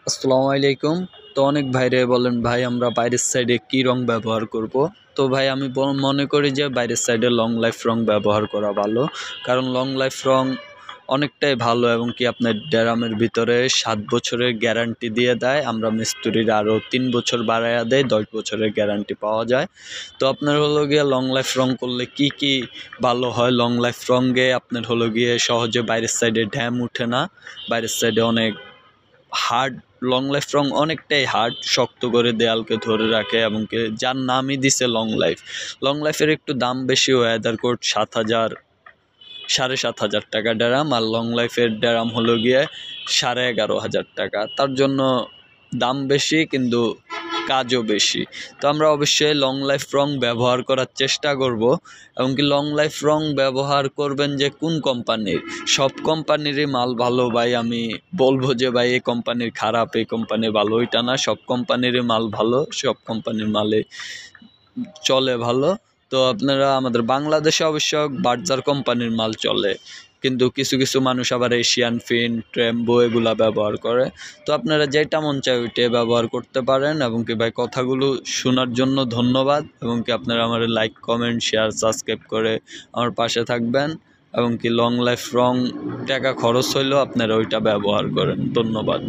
আসসালামু আলাইকুম। তো অনেক ভাইরে বলেন ভাই আমরা বাইরের সাইডে কি রং ব্যবহার করব। তো ভাই আমি মনে করি যে বাইরের সাইডে লং লাইফ রং ব্যবহার করা ভালো, কারণ লং লাইফ রং অনেকটাই ভালো এবং কি আপনার ড্রামের ভিতরে 7 বছরের গ্যারান্টি দিয়ে দেয়। আমরা মিস্ত্রির আরও 3 বছর বাড়াইয়া দেয়, 10 বছরের গ্যারান্টি পাওয়া যায়। তো আপনার হলো গিয়ে লং লাইফ রং করলে কি কি ভালো হয়, লং লাইফ রঙে আপনার হলো গিয়ে সহজে বাইরের সাইডে ড্যাম উঠে না। বাইরের সাইডে অনেক হার্ড, লং লাইফ রং অনেকটাই হার্ড, শক্ত করে দেয়ালকে ধরে রাখে এবং কি যার নামই দিছে লং লাইফ। লং লাইফের একটু দাম বেশি, ওয়েদার কোট 7,000 7,500 টাকা ড্রাম, আর লং লাইফের ড্রাম হলো গিয়ে 11,500 টাকা। তার জন্য দাম বেশি কিন্তু কাজও বেশি। তো আমরা অবশ্যই লং লাইফ রং ব্যবহার করার চেষ্টা করব এবং কি লং লাইফ রং ব্যবহার করবেন যে কোন কোম্পানির। সব কোম্পানিরই মাল ভালো ভাই, আমি বলবো যে ভাই এই কোম্পানির খারাপ, এই কোম্পানির ভালো, ওইটা না। সব কোম্পানিরই মাল ভালো, সব কোম্পানির মালে চলে ভালো। তো আপনারা আমাদের বাংলাদেশে অবশ্য বার্জার কোম্পানির মাল চলে, কিন্তু কিছু কিছু মানুষ আবার এশিয়ান ফিন, ট্রেম্বো এগুলা ব্যবহার করে। তো আপনারা যেটা মন চায় ওইটাই ব্যবহার করতে পারেন। এবং কি ভাই কথাগুলো শোনার জন্য ধন্যবাদ, এবং কি আপনারা আমার লাইক, কমেন্ট, শেয়ার, সাবস্ক্রাইব করে আমার পাশে থাকবেন। এবং কি লং লাইফ রং টাকা খরচ হইলেও আপনারা ওইটা ব্যবহার করেন। ধন্যবাদ।